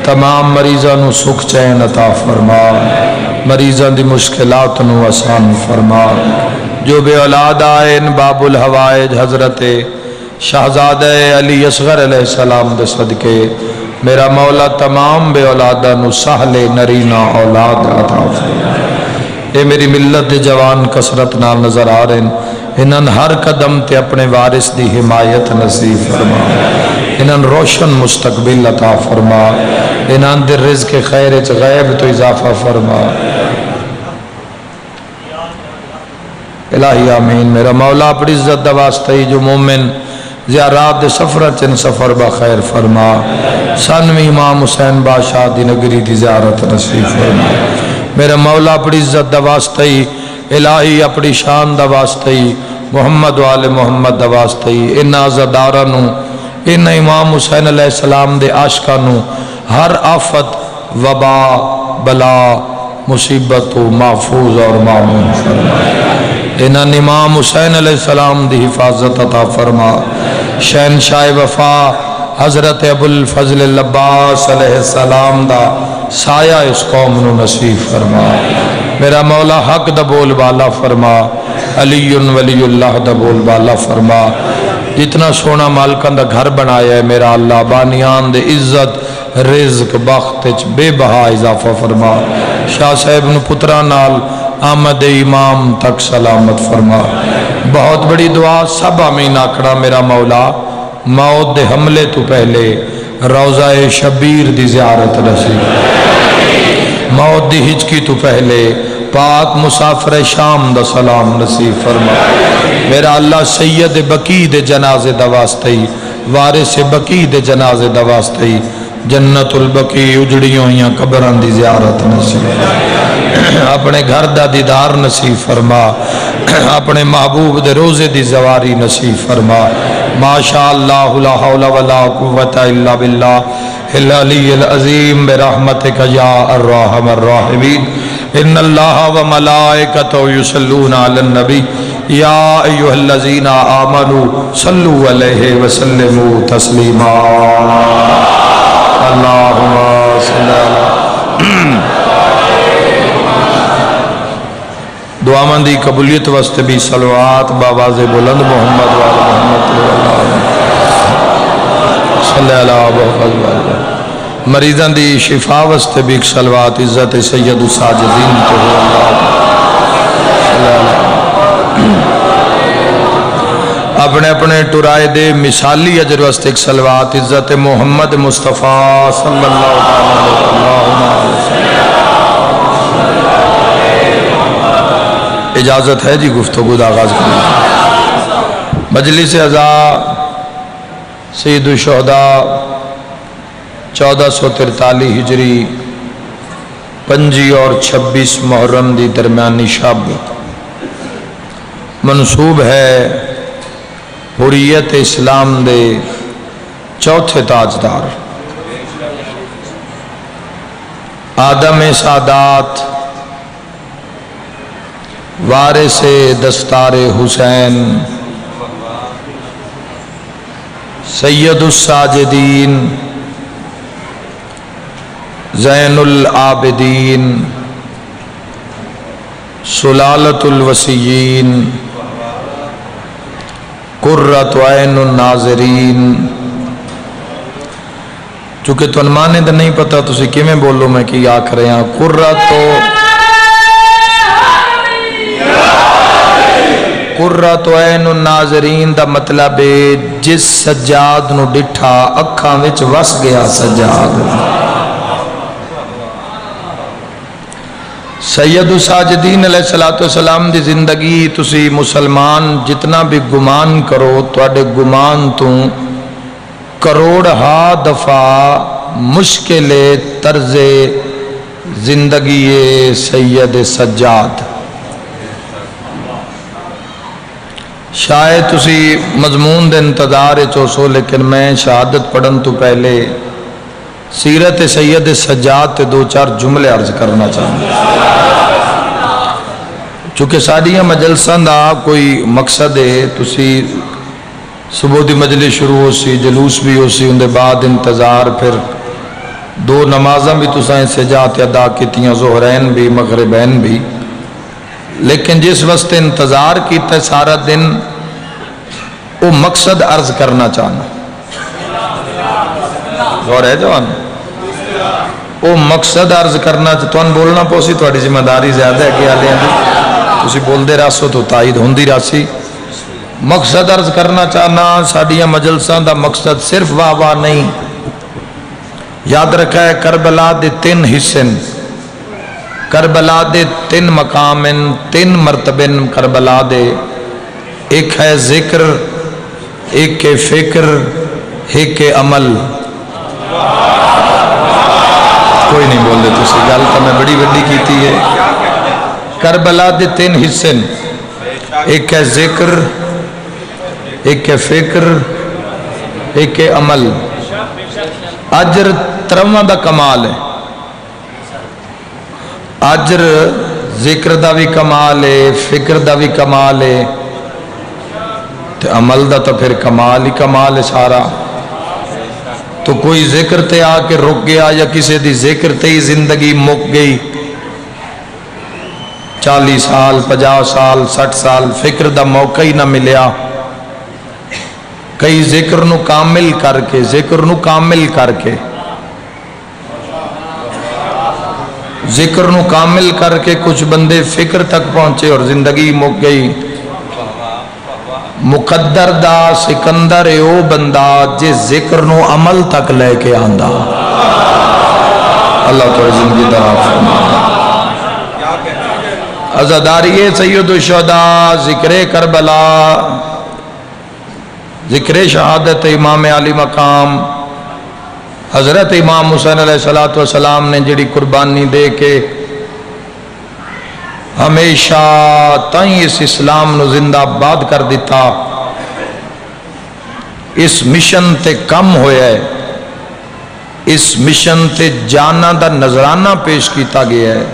تمام مریضاں نو سکھ چین عطا فرما، مریضاں دی مشکلات نو آسان فرما۔ جو بے اولاد آئے ان باب الحوائج حضرت شہزادہ علی اصغر علیہ السلام دے صدقے میرا مولا تمام بے اولادہ نو سہل نرینا اولاد عطا فرما۔ اے میری ملت دے جوان کثرت نال نظر آ رہے ہیں، انہاں ہر قدم تے اپنے وارث دی حمایت نصیب فرما، انہاں روشن مستقبل عطا فرما، انہاں دے رزق خیر وچ غیب تو اضافہ فرما۔ الہی آمین۔ میرا مولا اپنی عزت دا واسطہ ہی جو مومن زیارات دے سفر چن سفر بخیر فرما، سنویں امام حسین بادشاہ دی نگری دی زیارت نصیب فرما۔ میرا مولا اپنی عزت دا واسطہ ہی، الہی اپنی شان دا واسطہ ہی، محمد وآل محمد دا واسطہ ہی، ان عزدارانو ان امام حسین علیہ السلام دے عاشقانو ہر آفت وبا بلا مصیبت و محفوظ اور معمون فرما۔ انہاں امام حسین علیہ السلام دی حفاظت عطا فرما۔ شہنشاہ وفا حضرت ابو الفضل العباس علیہ السلام دا سایہ اس قوم نو نصیب فرما۔ میرا مولا حق دا بول بالا فرما، علی ولی اللہ دا بول بالا فرما۔ جتنا سونا مالکان دا گھر بنایا ہے میرا اللہ بانیان دے عزت رزق بخت بے بہا اضافہ فرما۔ شاہ صاحب نو پترا نال آمد امام تک سلامت فرما۔ بہت بڑی دعا سب آمین آکڑا میرا مولا، موت دے حملے تو پہلے روضہ شبیر دی زیارت نصیب، موت دی ہجکی تو پہلے پاک مسافر شام دا سلام نصیب فرما۔ میرا اللہ سید بقی دے جنازے دا واسطے، وارث بقی دے جنازے دا واسطے، جنت البقی اجڑیوں یا قبران دی زیارت نصیب فرما۔ اپنے گھر دا دیدار نصیب فرما، اپنے محبوب دے روزے دی زواری نصیب فرما۔ ماشاءاللہ لا حول ولا قوت الا باللہ العلی العظیم برحمتک یا الرحم الراحمین۔ ان اللہ و ملائکتہ یصلون علی النبی یا ایہا الذین آمنوا صلوا علیہ وسلموا تسلیما۔ اللہم صلی اللہ دعا مندی قبولیت واسطے بھی صلوات باواز بلند محمد وآل محمد صلی اللہ علیہ وسلم۔ مریضان دی شفا واسطے بھی صلوات عزت سید الساجدین تو اپنے اپنے ٹرائے دے مثالی اجر واسطے صلوات عزت محمد مصطفیٰ صلی اللہ علیہ وسلم۔ اجازت ہے جی گفتگو دا آغاز کریں۔ مجلس اعزاء سید الشہداء 1443 ہجری 5 اور 26 محرم دی درمیانی شب منصوب ہے حریت اسلام دے چوتھے تاجدار آدم سادات وارث دستار حسین سید الساجدین زین العابدین سلالت الوسیین قرۃ عین الناظرین۔ چونکہ تو انمانے تو نہیں پتا تسی کیویں بولو میں کی آکھ رہے ہیں قرۃ عین الناظرین دا مطلب ہے جس سجاد نو ڈٹھا اکھاں وچ وس گیا سجاد۔ سید الساجدین علیہ السلام دی زندگی تسی مسلمان جتنا بھی گمان کرو تواڈے گمان تو کروڑ ہا دفعہ مشکل طرز زندگی سید سجاد۔ شاید تسی مضمون دے انتظار چوسو لیکن میں شہادت پڑھن تو پہلے سیرت سید سجاد تے 2-4 جملے عرض کرنا چاہوں۔ چونکہ ساڑیاں مجلساں دا کوئی مقصد ہے تسی صبح دی مجلس شروع ہو سی جلوس بھی ہو سی ان دے بعد انتظار پھر دو نمازاں بھی تسائیں سے جاتے ادا کیتیاں، ظہرین بھی مغربین بھی، لیکن جس وقت انتظار کیتا ہے سارا دن وہ مقصد عرض کرنا چاہنا غور ہے جوان، وہ مقصد عرض کرنا تو بولنا پوسی تھوڑی ذمہ داری زیادہ ہے کہ آلے ہیں تسی بول دے راسو تو تائید ہوندی راسی۔ مقصد عرض کرنا چاہنا ساڑیاں مجلساں دا مقصد صرف واہ واہ نہیں، یاد رکھا ہے کربلا دے 3 حصے، کربلا دے 3 مقام، 3 مرتبن کربلا دے، ایک ہے ذکر، ایک کے فکر، ایک کے عمل۔ کوئی نہیں بول دے تسی گل تو میں بڑی بڑی کیتی ہے۔ کربلا دے 3 حصے، ایک ہے ذکر، ایک کے فکر، ایک کے عمل۔ اجر 3 دا کمال ہے، اجر ذکر دا بھی کمال ہے، فکر دا بھی کمال ہے، تے عمل دا تو پھر کمال ہی کمال ہے سارا۔ تو کوئی ذکر تے آ کے رک گیا یا کسی دی ذکر تے ہی زندگی مک گئی، 40 سال 50 سال 60 سال فکر دا موقع ہی نہ ملیا، کئی ذکر نو کامل کر کے، ذکر نو کامل کر کے، ذکر نو کامل کر کے کچھ بندے فکر تک پہنچے اور زندگی مک گئی۔ مقدر دا سکندر ہے او بندہ جس ذکر نو عمل تک لے کے آندا۔ اللہ تو زندگی درا فرمائے۔ عزاداری سید الشہداء ذکر کربلا، ذکر شہادت امام علی مقام حضرت امام حسین علیہ السلام نے جڑی قربانی دے کے ہمیشہ تائیں اس اسلام نو زندہ باد کر دیتا، اس مشن تے کم ہویا ہے، اس مشن تے جانا دا نظرانہ پیش کیتا گیا ہے۔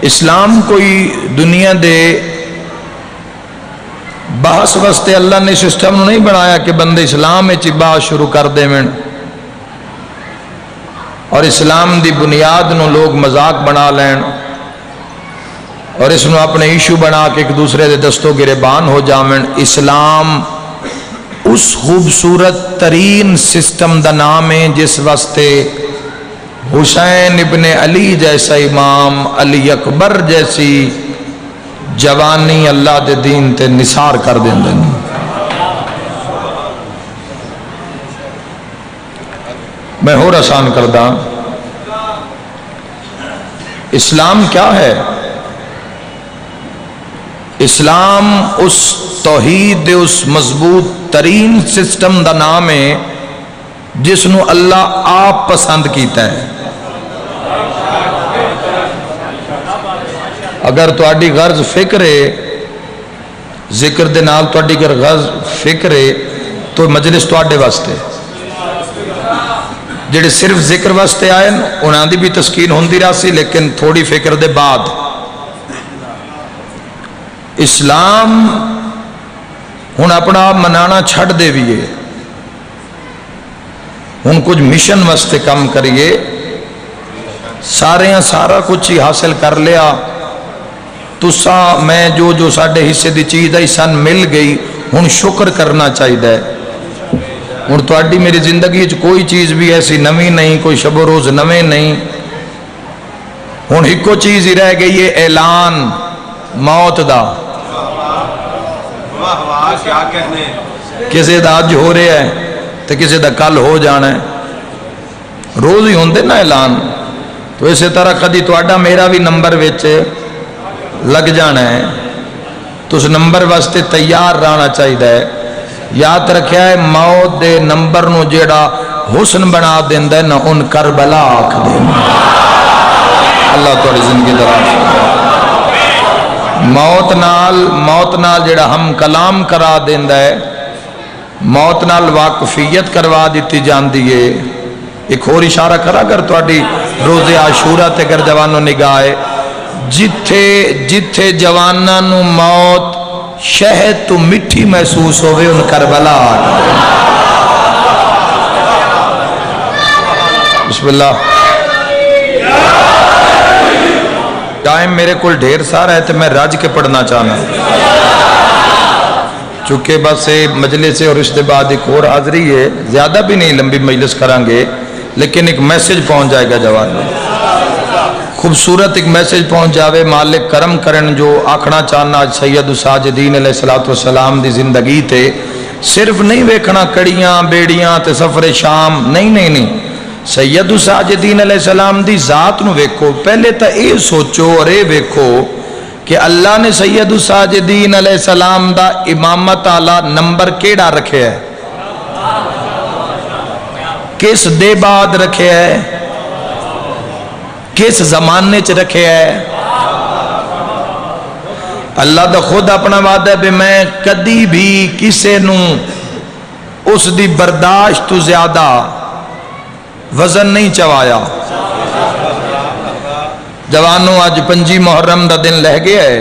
اسلام کوئی دنیا دے بحث واسطے اللہ نے سسٹم نہیں بنایا کہ بندے اسلام میں بحث شروع کر دے میں اور اسلام دی بنیاد نو لوگ مذاق بنا لین اور اس نو اپنے ایشو بنا کے ایک دوسرے دے دستوں گریبان ہو جامن۔ اسلام اس خوبصورت ترین سسٹم دا نام ہے جس واسطے حسین ابن علی جیسا امام، علی اکبر جیسی جوانی اللہ دے دین تے نثار کر دیں دیں۔ میں اور آسان کردہ، اسلام کیا ہے؟ اسلام اس توحید دے اس مضبوط ترین سسٹم دا نام ہے جس نو اللہ آپ پسند کیتا ہے۔ اگر تواڈی غرض فکر ہے، ذکر دے نال تواڈی اگر غرض فکر ہے تو مجلس تواڈے واسطے، جڑے صرف ذکر واسطے آئے انہاں دی بھی تسکین ہوندی راسی لیکن تھوڑی فکر دے بعد۔ اسلام ہن اپنا آپ منانا چھڑ دے بھی ہے، ہن کچھ مشن واسطے کم کریے، سارا کچھ ہی حاصل کر لیا، تسا میں جو ساڑھے حصے دی چیز ہے سن مل گئی، ہن شکر کرنا چاہیے۔ ہن تواڈی میری زندگی کوئی چیز بھی ایسی نویں نہیں، کوئی شب و روز نویں نہیں، ہن ایکو چیز ہی رہ گئی ہے اعلان موت دا۔ کسی دا اج ہو رہا ہے تو کسی دا کل ہو جانا ہے، روز ہی ہوندے نا اعلان۔ تو اسی طرح کدی تواڈا میرا بھی نمبر وچ لگ جانا ہے تو اس نمبر واسطے تیار رہنا چاہیے۔ یاد رکھیا ہے موت دے نمبر نو جیڑا حسن بنا دیندا ہے نا ان کربلا آکھ دینا۔ اللہ تواڈی زندگی دراز موت نال جیڑا ہم کلام کرا دیندا ہے، موت نال واقفیت کروا دیتی جاندی ہے۔ ایک اور اشارہ کرا کر تواڈی روز عاشورہ تے گر جوانوں نگاہ ہے، جتھے جواناں نو موت شہد تو مٹھی محسوس ہوئے ان کربلا بسم اللہ. ٹائم میرے کو ڈھیر سارا ہے تو میں رج کے پڑھنا چاہنا چونکہ بس مجلس اور اس کے بعد ایک اور حاضری ہے, زیادہ بھی نہیں لمبی مجلس کریں گے, لیکن ایک میسج پہنچ جائے گا جوان میں, خوبصورت ایک میسج پہنچ جاوے. مالک کرم کرن جو آکھنا چاہنا سید الساجدین علیہ السلام دی زندگی تے صرف نہیں ویکھنا کڑیاں بیڑیاں تے سفر شام, نہیں سید الساجدین علیہ السلام دی ذات نو ویکھو. پہلے تا اے سوچو اور اے ویکھو کہ اللہ نے سید الساجدین علیہ السلام دا امامت آلہ نمبر کیڑا رکھے ہے, کس دے بعد رکھے ہے, کس زمانے چ رکھے ہے. اللہ دا خود اپنا وعدہ ہے کہ میں کدی بھی کسے نو اس دی برداشت تو زیادہ وزن نہیں چوایا. جوانوں آج 5 محرم دا دن لہ گیا ہے,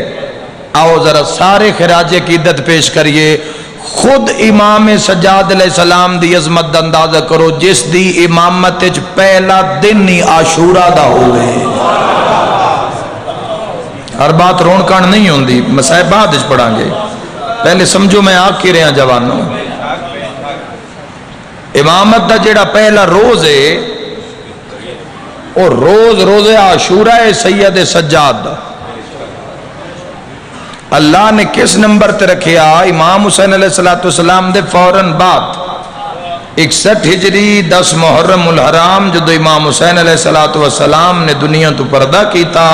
آؤ ذرا سارے خراج عقیدت پیش کریے. خود امام سجاد علیہ السلام دی عظمت دا اندازہ کرو جس دی امامت وچ پہلا دن ہی عاشورہ دا ہوئے. ہر بات رونکان نہیں ہوندی, مسائب بعد وچ پڑھاں گے, پہلے سمجھو میں آ کے رہا جوانوں. امامت دا جڑا پہلا روز ہے اور روز عاشورہ ہے سید سجاد. اللہ نے کس نمبر تے رکھیا؟ امام حسین علیہ السلام دے فوراً بعد 61 ہجری 10 محرم الحرام جدو امام حسین علیہ السلام نے دنیا تو پردہ کیتا,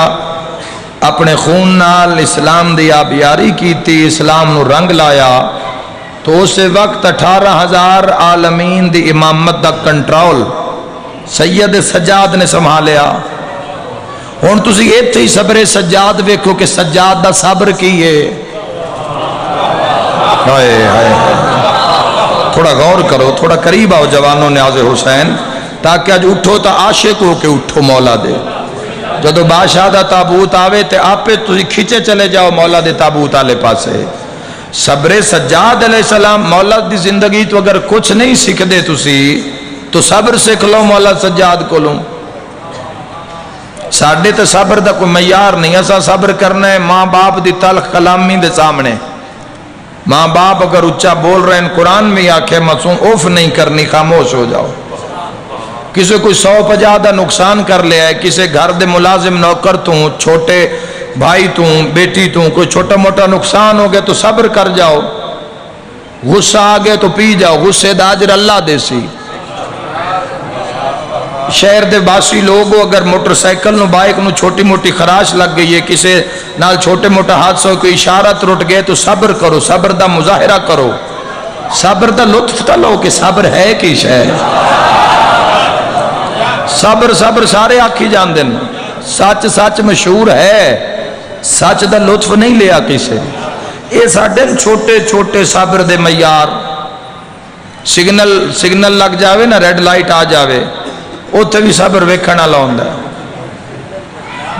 اپنے خون نال اسلام دی آبیاری کیتی, اسلام نو رنگ لایا, تو اس وقت 18,000 عالمین دی امامت دا کنٹرول سید سجاد نے سنبھالیا. ہن تسی ایتھے ہی صبر سجاد ویکھو کہ سجاد دا صبر کی ہے. تھوڑا غور کرو, تھوڑا قریب آؤ جوانوں نیاز حسین, تاکہ آج اٹھو تا عاشق ہو کے اٹھو مولا دے. جدو بادشاہ دا تابوت آوے تے آپے تسی کھچے چلے جاؤ مولا دے تابوت آلے پاسے. صبر سجاد علیہ السلام مولا دی زندگی تو اگر کچھ نہیں سکھ دے تسی تو صبر سکھ لو مولا سجاد کو لوں. ساڑھے تے صبر دا کوئی معیار نہیں, ایسا صبر کرنا ہے ماں باپ دی تلخ کلامی دے سامنے. ماں باپ اگر اچھا بول رہے ہیں قرآن میں آکھے معصوم اوف نہیں کرنی, خاموش ہو جاؤ. کسی کوئی 150 دا نقصان کر لیا ہے, کسی گھر دے ملازم نوکر تو چھوٹے بھائی تو بیٹی تو کوئی چھوٹا موٹا نقصان ہو گیا تو صبر کر جاؤ. غصہ آگے تو پی جاؤ, غصے دا اجر اللہ دے سی. شہر دے باسی لوگوں اگر موٹر سائیکل نو بائک نو چھوٹی موٹی خراش لگ گئی ہے, کسے نال چھوٹے موٹا حادثہ کوئی اشارت رٹ گئے تو صبر کرو, صبر دا مظاہرہ کرو, صبر دا لطف تا لو کہ صبر ہے کی شے. صبر سارے آکھی جان دن, سچ مشہور ہے, سچ دا لطف نہیں لیا کسے. اے ساڑھے چھوٹے چھوٹے صبر دے معیار. سگنل لگ جاوے نا, ریڈ لائٹ آ جاوے, اوتھے بھی صبر ویکھنا لاؤندا ہے,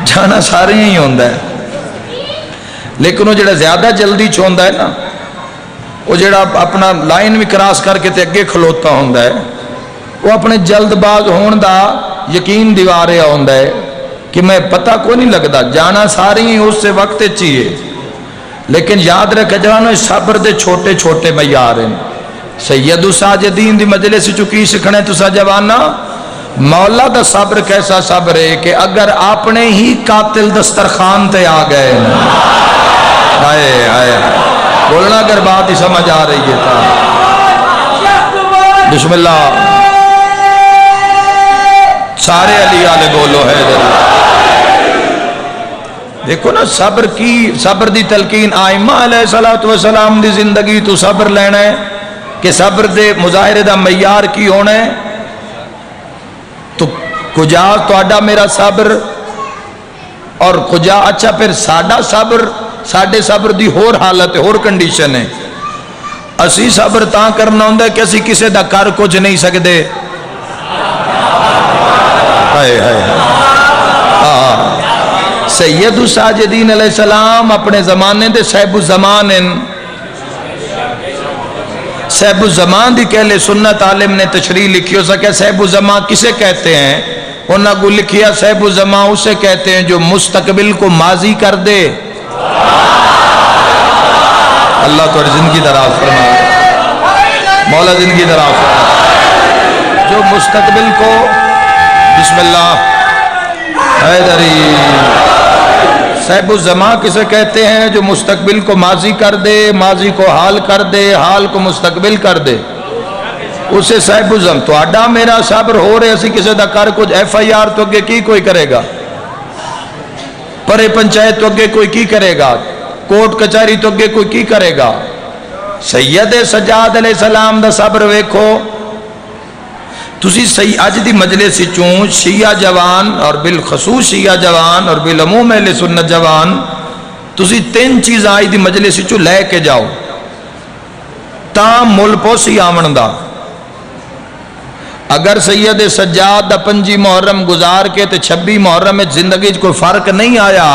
جانا سارے ہی ہوندا ہے. لیکن وہ جڑا زیادہ جلدی چوندا ہے نا, وہ جڑا اپنا لائن بھی کراس کر کے تے اگے کھلوتا ہوندا ہے, وہ اپنے جلد باز ہون دا یقین دیوارے ہوندا ہے کہ میں پتہ کو نہیں لگتا, جانا ساری ہی اس سے وقت چاہیے. لیکن یاد رکھ جانو صبر دے چھوٹے چھوٹے معیار ہیں. سید الساجدین دی مجلس چکی سکھنے تو سا جوانا, مولا دا صبر کیسا صبر ہے کہ اگر اپنے ہی قاتل دسترخوان تے آ گئے, ہائے بولنا اگر بات ہی سمجھ آ رہی ہے تھا. بسم اللہ, سارے علی آلے بولو ہے. دیکھو نا صبر دی تلقین آئمہ علیہ السلام دی زندگی تو صبر لینا ہے کہ صبر دے مظاہرے دا معیار کی ہونا ہے. تو کجا تو آڈا میرا صبر اور کجا اچھا پھر ساڑا صبر, ساڑے صبر دی ہور حالت ہے, ہور کنڈیشن ہے. اسی صبر تاں کرنا ہوندہ ہے کہ اسی کسے دا کر کچھ نہیں سکتے. سید الساجدین علیہ السلام اپنے زمانے دے صاحب الزمان ہیں. صاحب الزمان دی کہلے سنت عالم نے تشریح لکھی ہو سکے صاحب الزمان کسے کہتے ہیں؟ انہاں کو لکھیا صاحب الزمان اسے کہتے ہیں جو مستقبل کو ماضی کر دے۔ اللہ تو زندگی دراز فرمائے، مولا زندگی دراز فرمائے، جو مستقبل کو بسم اللہ حیدری صاحب الزمان کسے کہتے ہیں؟ جو مستقبل کو ماضی کر دے، ماضی کو حال کر دے، حال کو مستقبل کر دے، اسے صاحب الزمان۔ تو آڈا میرا صبر ہو رہے اسی کسے دا کر کچھ ایف آئی آر تو اگے کی کوئی کرے گا، پرے پنچایت تو اگے کوئی کی کرے گا، کوٹ کچاری تو اگے کوئی کی کرے گا۔ سید سجاد علیہ السلام دا صبر ویکھو۔ تسی اج دی مجلس چوں شیعہ جوان اور بالخصوص شیعہ جوان اور بالعموم اہل سنت جوان تسی تین چیز آج دی مجلس چوں لے کے جاؤ تا مل پوسی آمن دا۔ اگر سید سجاد دا 5 محرم گزار کے تے 26 محرم میں زندگی کوئی فرق نہیں آیا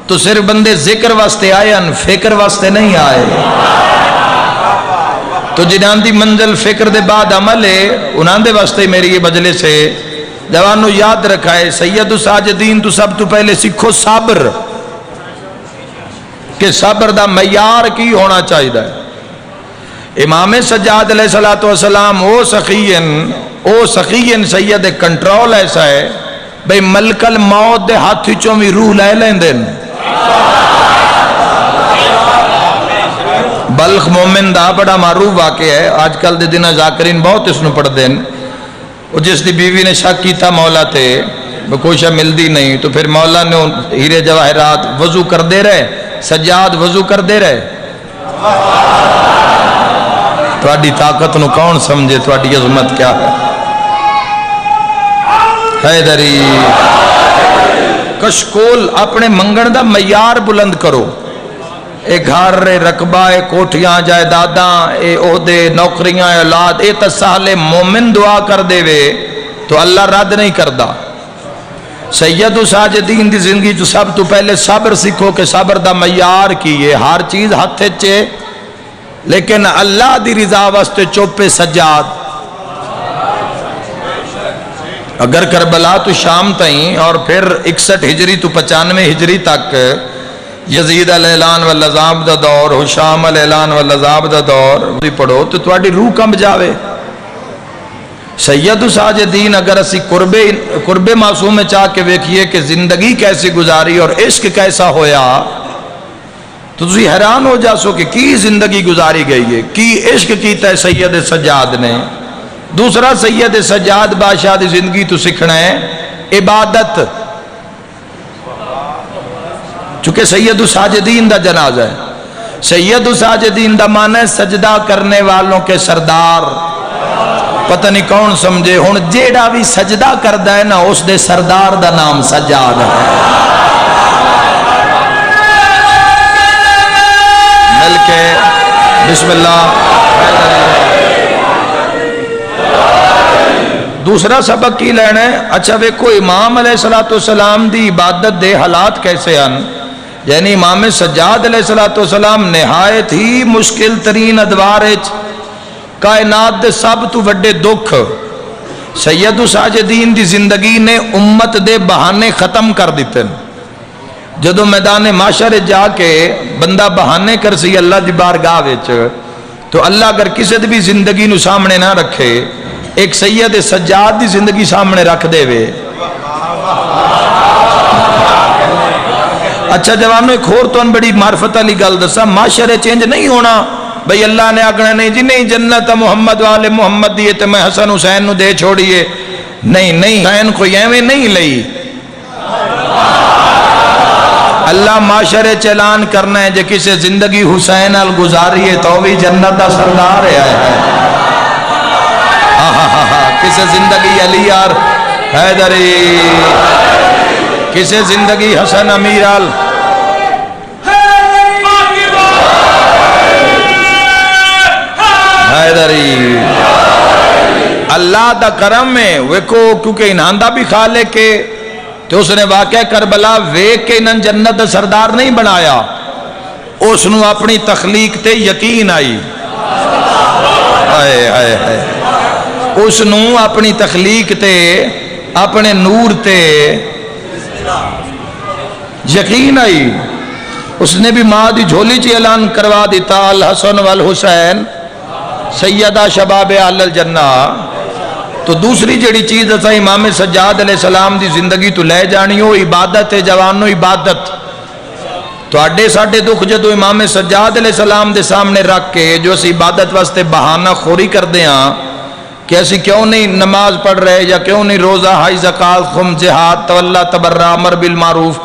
تو صرف بندے ذکر واسطے آئے ان فکر واسطے نہیں آئے۔ تو جنہاں دی منزل فکر دے بعد عمل ہے انہاں دے واسطے میری یہ مجلس ہے۔ جوانوں یاد رکھائے سید الساجدین تو سب تو پہلے سکھو صبر، کہ صبر دا معیار کی ہونا چاہیے۔ امام سجاد علیہ السلام او سخین سید کنٹرول ایسا ہے بھئی ملک الموت دے ہاتھ چوں بھی روح لے لین دین۔ بلخ مومن دا بڑا معروف واقع ہے، آج کل دے دن ذاکرین بہت اس نو پڑھ دین۔ جس دی بیوی نے شک کیتا مولا تے کوئی شے ملدی نہیں تو پھر مولا نے ہیرے جواہرات وضو کر دے رہے، سجاد وضو کر دے رہے۔ تواڈی طاقت نو کون سمجھے، تواڈی عظمت کیا ہے۔ حیدری کشکول اپنے منگن دا معیار بلند کرو۔ اے گھر رقبہ اے کوٹھیاں جائیداداں اے عہدے نوکریاں اولاد اے تسالے مومن دعا کر دے وے تو اللہ رد نہیں کردا۔ سید الساجدین دی زندگی جو سب تو پہلے صبر سکھو کہ صبر دا معیار کی ہے، ہر چیز ہتھ چے لیکن اللہ دی رضا واسطے چوپے سجاد۔ اگر کربلا تو شام تائیں اور پھر 61 ہجری تو 95 ہجری تک یزید الاعلان والعذاب دا دور، حشام الاعلان والعذاب دا دور پڑھو تو تواڈی روح کمب جاوے۔ سید الساجدین اگر اسی قرب معصوم میں چاہ کے ویکھئے کہ زندگی کیسے گزاری اور عشق کیسا ہویا تو تسی حیران ہو جاسو کہ کی زندگی گزاری گئی ہے، کی عشق کیتا ہے سید سجاد نے۔ دوسرا سید سجاد بادشاہ دی زندگی تو سکھنا ہے عبادت، چونکہ سید الساجدین دا جنازہ ہے۔ سید الساجدین دا معنی ہے سجدہ کرنے والوں کے سردار۔ پتہ نہیں کون سمجھے، ہن جیڑا بھی سجدہ کردا ہے نا اس دے سردار دا نام سجاد ہے۔ مل کے بسم اللہ۔ دوسرا سبق کی لینا ہے، اچھا ویکھو امام علیہ السلام دی عبادت دے حالات کیسے ہیں، یعنی امام سجاد علیہ السلام نہایت ہی مشکل ترین ادوار کائنات دے سب تو وڈے دکھ سید الساجدین دی زندگی نے امت دے بہانے ختم کر دیتے۔ جدو میدان معاشر جا کے بندہ بہانے کر سی اللہ دی بارگاہ وچ تو اللہ اگر کسی بھی زندگی نو سامنے نہ رکھے ایک سید سجاد دی زندگی سامنے رکھ دے وے۔ اچھا جوانوں ایک اور تو بڑی معرفت علی گل دسا، معاشرے چینج نہیں ہونا بھئی اللہ نے آگنا نہیں جی نہیں جنت محمد والے محمد دیئے تو میں حسن حسین نو دے چھوڑیے، نہیں حسین کو یہویں نہیں لئی۔ اللہ معاشرے چلان کرنا ہے جے کسے زندگی حسین گزاری ہے تو بھی جنت دا سردار ہے۔ کسے زندگی علی آر حیدری، کسے زندگی حسن امیر آل حیدری۔ اللہ دا کرم میں ویکو کیونکہ انہاں دا بھی خالق کے تو اس نے واقعہ کربلا ویک کے انہاں جنت دا سردار نہیں بنایا، اس نے اپنی تخلیق تے یقین آئی۔ ہائے ہائے ہائے اس نو اپنی تخلیق تے اپنے نور تے یقین آئی. اس نے بھی ماں دی جھولی چی اعلان کروا دیتا الحسن والحسین سیدہ شباب اہل الجنہ. تو دوسری جڑی چیز اسا امام سجاد علیہ السلام دی زندگی تو لے جانی ہو عبادت ہے جوانو عبادت. تو اڈے ساڑھے دکھ جدو امام سجاد علیہ السلام دے سامنے رکھ کے جو اسی عبادت واسطے بہانہ خوری کر دیاں کہ اسی کیوں نہیں نماز پڑھ رہے یا کیوں نہیں روزہ ہائی زکاة خم جہاد تولا تبرہ امر بالمعروف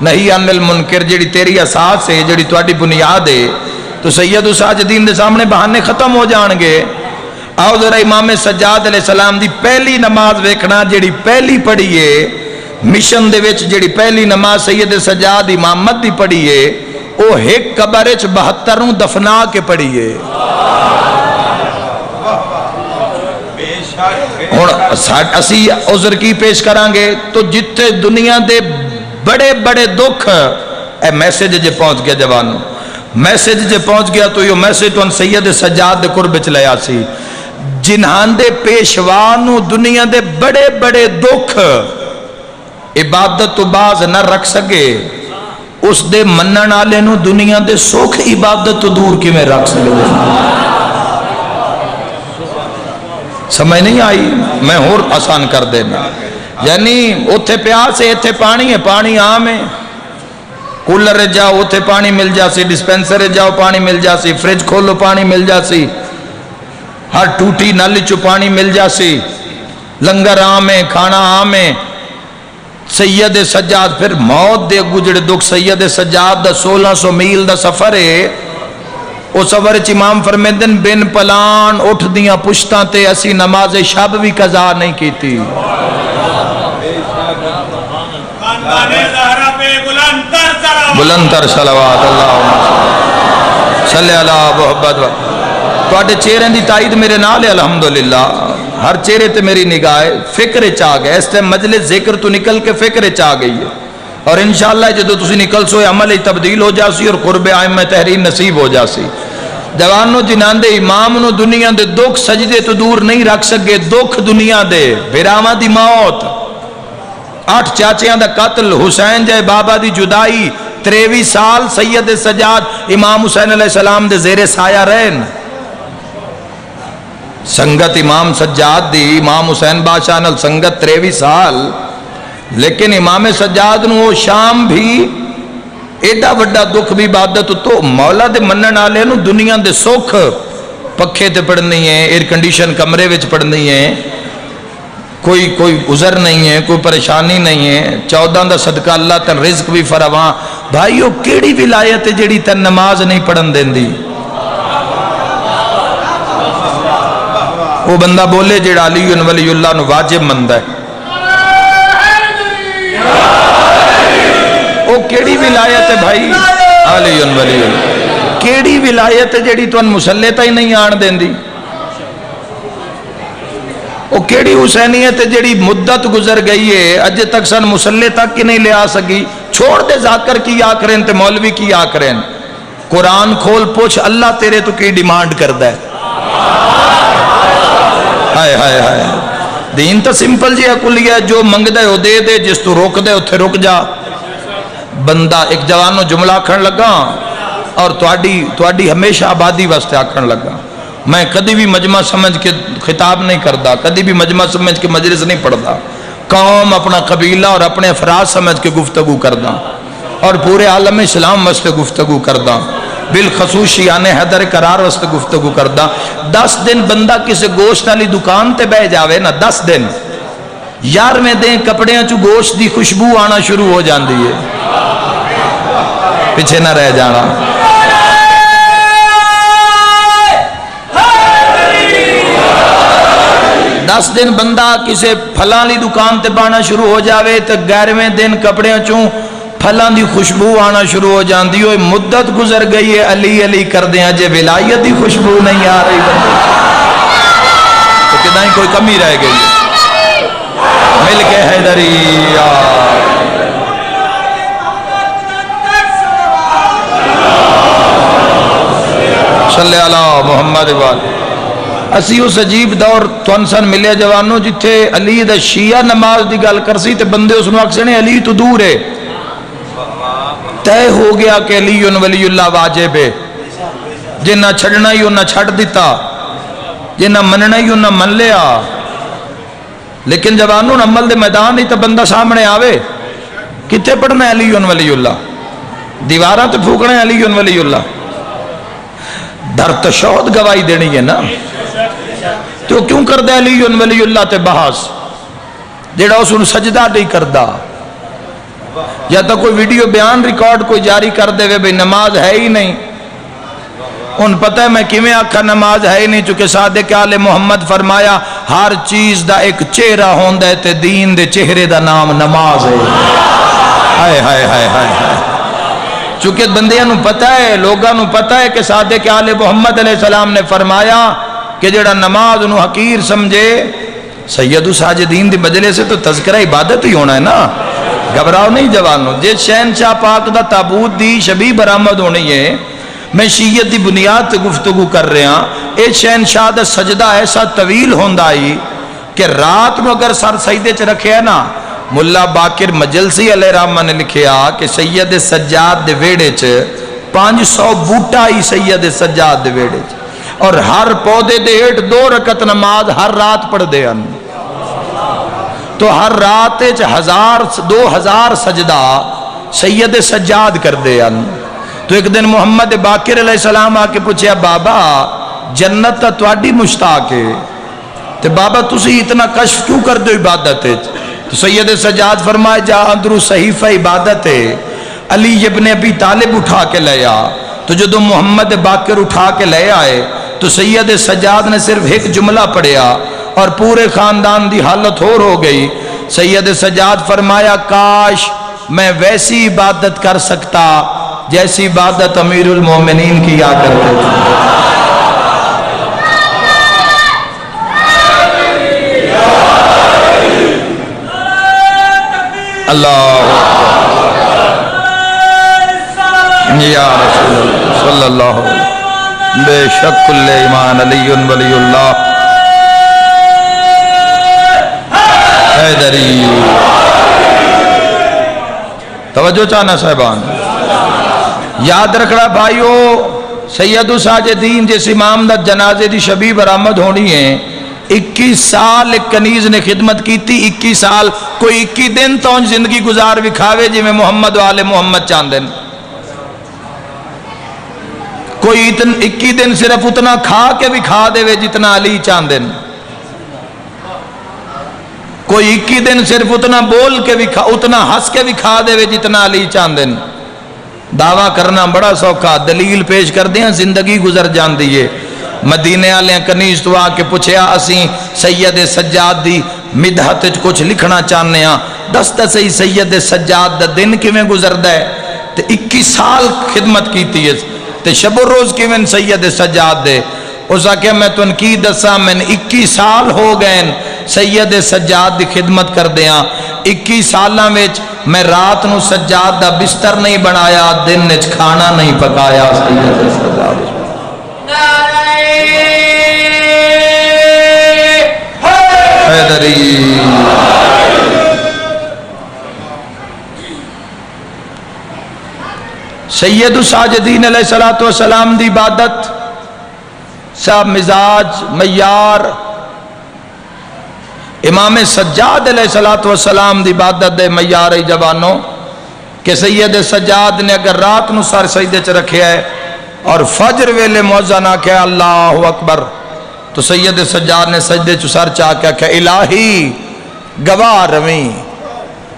نہیں عن المنکر جڑی تیری اساس ہے جڑی تواڈی بنیاد ہے تو سید الساجدین دے سامنے بہانے ختم ہو جان گے. آؤ ذرا امام سجاد علیہ السلام دی پہلی نماز ویکھنا جڑی پہلی پڑھی ہے مشن دے وچ جڑی پہلی نماز سید سجاد امامت دی پڑھی ہے او ایک قبر وچ 72 دفنا کے پڑھی ہے. ہن اسی عذر کی پیش کران گے تو جتھے دنیا دے بڑے بڑے دکھ اے میسج جے پہنچ گیا جوانوں میسج جے پہنچ گیا تو یہ میسج تو سید سجاد دے قرب چ لے آسی جنہاں دے پیشوانو دنیا دے بڑے بڑے دکھ عبادت تو باز نہ رکھ سکے اس دے منن والے نو دنیا دے سکھ عبادت تو دور کی میں رکھ سکے. سمجھ نہیں آئی میں اور آسان کر دینا یعنی اتھے پیاس ہے اتھے پانی ہے پانی عام ہے کولر جاؤ اتھے پانی مل جاسی ڈسپینسر جاؤ پانی مل جاسی فریج کھولو پانی مل جاسی ہر ٹوٹی نل چو پانی مل جاسی لنگر عام ہے کھانا عام ہے. سید سجاد پھر موت دے گجڑے دکھ سید سجاد دا 1600 میل دا سفر ہے او سفر چ امام فرمیندن بن پلان اٹھ دیاں پشتاں تے اسی نماز شب بھی قضا نہیں کیتی. بلندر صلوات اللہ صلی اللہ محمد تو چہرے دی تائید میرے نال ہے الحمدللہ ہر چہرے تے میری نگاہ فکر چاہ گئے اس تے مجلس ذکر تو نکل کے فکر چاہ گئی ہے اور انشاءاللہ جدو تسی نکل سوئے عمل تبدیل ہو جاسی اور قرب آئمہ تحریر نصیب ہو جاسی. جوانو جنان دے امام نو دنیا دے دکھ سجدے تو دور نہیں رکھ سکے دکھ دنیا دے بھراواں دی موت 8 چاچیاں دا قتل حسین جائے بابا دی جدائی 23 سال سید سجاد امام حسین علیہ السلام دے زیر سایہ رہن سنگت امام سجاد دی امام حسین بادشاہ نال سنگت 23 سال لیکن امام سجاد نو شام بھی ایڈا وڈا دکھ بھی عبادت تو مولا دے منن والے نو دنیا دے سکھ پکھے تے پڑھنی ہے ایئر کنڈیشن کمرے وچ پڑھنی ہے کوئی عذر نہیں ہے کوئی پریشانی نہیں ہے 14 دا صدقہ اللہ تن رزق بھی فراواں. بھائیو کیڑی ولایت ہے جڑی تن نماز نہیں پڑھن دیندی وہ بندہ بولے جڑا علی ولی اللہ نو واجب مند ہے وہ کیڑی ولایت ہے بھائی علی ولی اللہ کیڑی ولایت ہے جڑی تن مسلے تا ہی نہیں آن دیندی وہ کیڑی حسینیت ہے جڑی مدت گزر گئی ہے اج تک سن مسلے تک کی نہیں لے آ سکی. چھوڑ دے ذاکر کی آکریں تے مولوی کی آکریں قرآن کھول پوچھ اللہ تیرے تو کی ڈیمانڈ کردہ ہے. ہائے ہائے ہائے دین تو سمپل جی اکلیہ جو منگ دے ہو دے دے جس تو روک دے اتھے رک جا. بندہ ایک جوانو جملہ آکھن لگا اور تواڈی ہمیشہ آبادی واسطے آکھن لگا میں کدی بھی مجمع سمجھ کے خطاب نہیں کرتا کدی بھی مجمع سمجھ کے مجلس نہیں پڑھتا قوم اپنا قبیلہ اور اپنے افراد سمجھ کے گفتگو کردا اور پورے عالم اسلام واسطے گفتگو کردا بالخصوص شیعان حیدر قرار واسطے گفتگو کردا. 10 دن بندہ کسی گوشت والی دکان تے بہ جاوے نا 10 دن 11ویں دن کپڑیاں چو گوشت دی خوشبو آنا شروع ہو جاندی ہے پیچھے نہ رہ جانا. 10 دن بندہ کسی پھلاں لی دکان تے بانا شروع ہو جاوے تو 11ویں دن کپڑیاں چوں پھلاں دی خوشبو آنا شروع ہو جاندی ہوئے مدت گزر گئی ہے علی علی کر دیں جے ولایت دی خوشبو نہیں آ رہی تو کدھا ہی کوئی کمی رہ گئی مل کے حیدری صلی اللہ محمد وآلہ اسی اس عجیب دور تون سن ملے جوانوں جتھے علی دا شیعہ نماز دی گل کرسی تے بندے اس نو آکھسے نے علی تو دور ہے، طے ہو گیا کہ علی ولی اللہ واجب ہے، جنہ چھڑنا ہی انہاں چھڑ دیتا، جنہ مننا ہی انہاں من لیا۔ لیکن جوانوں عمل دے میدان ہی تو بندہ سامنے آوے، کتے پڑھنا ہے علی ولی اللہ، دیواراں تے پھوکنا ہے علی ولی اللہ، در تشہد گواہی دینی ہے نا، تو کیوں کر دے علی ولی اللہ تے بحث، جیڑا اس انہوں سجدہ نہیں کردہ، یا تو کوئی ویڈیو بیان ریکارڈ کوئی جاری کر دے وے بھئی نماز ہے ہی نہیں، ان پتہ ہے میں کیویں آکھا نماز ہے ہی نہیں، چونکہ صادق آل محمد فرمایا ہر چیز دا ایک چہرہ ہوندا ہے تے دین دے چہرے دا نام نماز ہے۔ ہائے ہائے ہائے ہائے ہائے، چونکہ بندیاں نو پتہ ہے، لوگاں نو پتہ ہے کہ صادق آل محمد علیہ السلام نے فرمایا کہ جڑا نماز نو حقیر سمجھے، سید الساجدین دی مجلے سے تو تذکرہ عبادت ہی ہونا ہے نا، گھبراؤ نہیں جوانوں، جس شہنشاہ پاک دا تابوت دی شبی برآمد ہونی ہے، میں شیعت دی بنیاد تے گفتگو کر رہے ہیں، اے شہنشاہ دا سجدہ ایسا طویل ہوندا ہی کہ رات میں اگر سر سجدے چ رکھے ہے نا، ملا باقر مجلسی علیہ رحمہ نے لکھیا کہ سید سجاد دے ویڑے چ 500 بوٹا ہی سید سجاد دے ویڑے چ، اور ہر پودے دے ہیٹھ 2 رکعت نماز ہر رات پڑھ دے ہیں، تو ہر رات 2000 سجدہ سید سجاد کر دے ہیں۔ تو ایک دن محمد باقر علیہ السلام آکے پوچھیا بابا جنت تا تواڈی مشتاق ہے، تے بابا تسی اتنا کشف کیوں کر دو عبادت ہے؟ تو سید سجاد فرمائے جا اندرو صحیفہ عبادت ہے، علی ابن ابی طالب اٹھا کے لے آ، تو جدو محمد باقر اٹھا کے لے آئے تو سید سجاد نے صرف ایک جملہ پڑھیا اور پورے خاندان دی حالت ہو گئی۔ سید سجاد فرمایا کاش میں ویسی عبادت کر سکتا جیسی عبادت امیر المومنین کیا کرتے تھے۔ اللہ یا رسول اللہ صلی اللہ علیہ وسلم، بے شک کل ایمان علی ولی اللہ حیدری۔ توجہ چاہنا صاحبان، یاد رکھنا بھائیو، سید الساجدین جس امام دا جنازے دی شبی برآمد ہونی ہے، 21 سال ایک کنیز نے خدمت کی تھی، 21 سال، کوئی 21 دن تو زندگی گزار وکھاوے جی میں محمد و آل محمد چاندن، کوئی 21 دن صرف اتنا کھا کے بھی کھا دے وے جتنا علی چاندن، کوئی 21 دن صرف اتنا بول کے بھی اتنا ہنس کے بھی کھا دے وے جتنا علی چاندن۔ دعویٰ کرنا بڑا سوکھا، دلیل پیش کر دیا زندگی گزر جان دیئے۔ مدینے آلیں کنیز تو آکے پوچھیا اسیں سید سجاد دی مدحت کچھ لکھنا چاہنے ہیں، دست سے سید سجاد دا دن کیویں گزر دے، تے 21 سال خدمت کیتی ہے، تے شب و روز کیویں سید سجاد دے، اس آکے میں تو ان کی دسا میں 21 سال ہو گئے سید سجاد دی خدمت کر دیاں، 21 سالاں وچ میں رات نو سجاد دا بستر نہیں بنایا، دن وچ کھانا نہیں پکایا سید سجاد۔ حیدری سید الساجدین علیہ السلام دی عبادت صاحب مزاج معیار، امام سجاد علیہ السلام دی عبادت دے معیار جوانوں کہ سید سجاد نے اگر رات نو سر سجدے چ رکھیا ہے اور فجر ویلے مؤذن آکھیا اللہ اکبر، تو سید سجاد نے سجدے چ سر چاہ کے آکھیا الہی گواہ رویں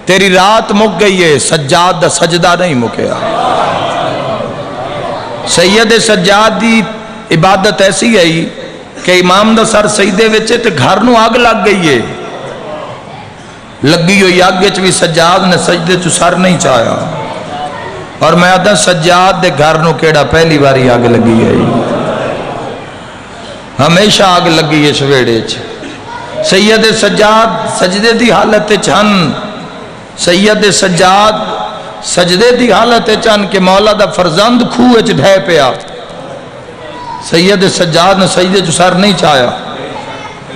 تیری رات مک گئی ہے، سجاد دا سجدہ نہیں مکیا۔ سید سجاد دی عبادت ایسی ہے کہ امام دا سر سجدے وچے تے گھر نو آگ لگ گئی ہے، لگی ہوئی آگ وچ بھی سجاد نے سجدے چ سر نہیں چاہیا، اور میں آدھا سجاد دے گھر نو کیڑا پہلی باری آگ لگی ہے، ہمیشہ آگ لگی ہے سویڑے چ۔ سید سجاد سجدے دی حالت چن، سید سجاد سجدے دی حالت چن کہ مولا دا فرزند کھوہ چ ڈھے پیا، سید سجاد نے سجدے چ سر نہیں چایا.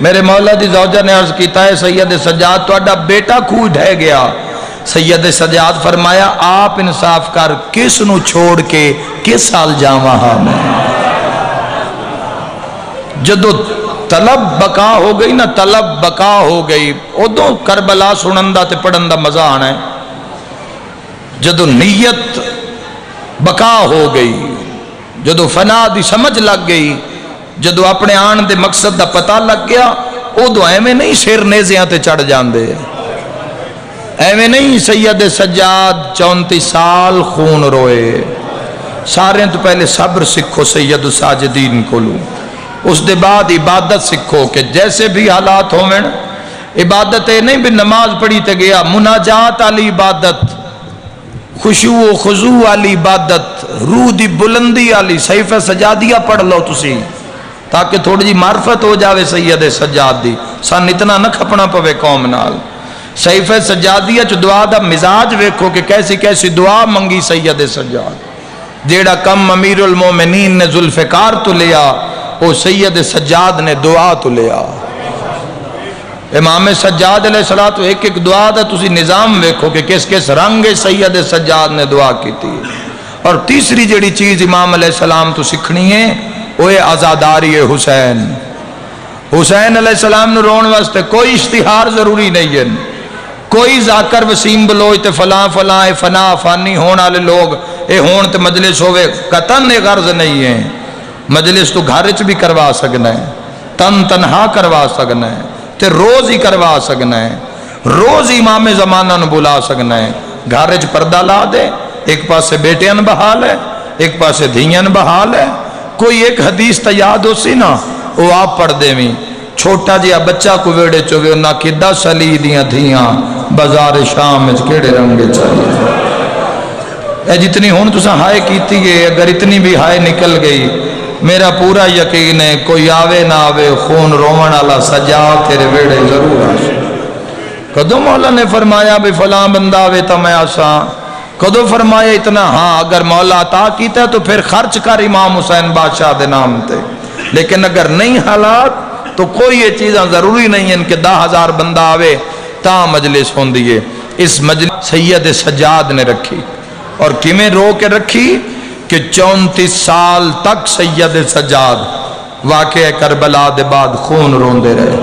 میرے مولا دی زوجہ نے عرض کیتا ہے سید سجاد تہاڈا بیٹا کھوہ ڈہ گیا. سید سجاد فرمایا آپ انصاف کر کس نو چھوڑ کے کس سال جاواں ہاں میں. جدو طلب بقا ہو گئی نا طلب بقا ہو گئی ادو کربلا سنن دا تے پڑھن دا مزہ آنا ہے. جدو نیت بقا ہو گئی جدو فنا دی سمجھ لگ گئی جدو اپنے آن دے مقصد دا پتہ لگ گیا ادو ایویں نہیں سر نیزیاں تے چڑھ جاندے ایویں نہیں. سید سجاد 34 سال خون روئے. سارے تو پہلے صبر سکھو سید ساجدین کو لوں. اس دے بعد عبادت سکھو کہ جیسے بھی حالات ہوئیں عبادت نہیں بھی نماز پڑھی تے گیا مناجات والی عبادت خشوع و خضوع والی عبادت روح دی بلندی والی صحیف سجادیہ پڑھ لو تسی تاکہ تھوڑی جی معرفت ہو جاوے سید سجاد دی. سن اتنا نہ کھپنا پوے قوم نال. صحیف سجادیہ چ دعا دا مزاج ویکھو کہ کیسی کیسی دعا منگی سید سجاد. جیڑا کم امیر المومنین نے ذوالفقار تو لیا وہ سید سجاد نے دعا تو لیا. امام سجاد علیہ الصلوۃ ایک ایک دعا دا تسی نظام ویکھو کہ کس کس رنگ سید سجاد نے دعا کی تھی. اور تیسری جڑی چیز امام علیہ السلام تو سکھنی ہے وہ ہے عزاداری حسین. حسین علیہ السلام نے رون واسطے کوئی اشتہار ضروری نہیں ہے. کوئی ذاکر وسیم بلوچ تے فلاں فلاں فنا فانی ہون والے لوگ اے ہون تے مجلس ہوئے قطن غرض نہیں ہے. مجلس تو گھر چ بھی کروا سکنا ہے تن تنہا کروا سکنا ہے تے روز ہی کروا سکنا ہے. روز امام زمانہ نو بلا سکنا ہے. گھر چ پردہ لا دے ایک پاسے بیٹیاں بحال ہے ایک پاسے دھیاں بحال ہے. کوئی ایک حدیث تا یاد ہو سی نا وہ آپ پڑھ دے میں چھوٹا جیا بچہ کو ویڑے چوگے نہ کدہ سلی دیاں دھیاں بازار شام میں کیڑے رنگے چاہیے. اے جتنی ہون تو ساں ہائے کیتی ہے اگر اتنی بھی ہائے نکل گئی میرا پورا یقین ہے کوئی آوے نہ آوے خون رومن والا سجا تیرے ویڑے ضرور آسا. کدو مولا نے فرمایا بھی فلاں بندہ آوے تا میں آسا. کدو فرمایا اتنا ہاں اگر مولا عطا کیتا ہے تو پھر خرچ کر امام حسین بادشاہ دے نام تے. لیکن اگر نہیں حالات تو کوئی یہ چیزاں ضروری نہیں ہیں کہ 10,000 بندہ آوے تا مجلس ہون دیئے. اس مجلس سید سجاد نے رکھی اور کیمیں رو کے رکھی کہ 34 سال تک سید سجاد واقعہ کربلا دے بعد خون رون دے رہے.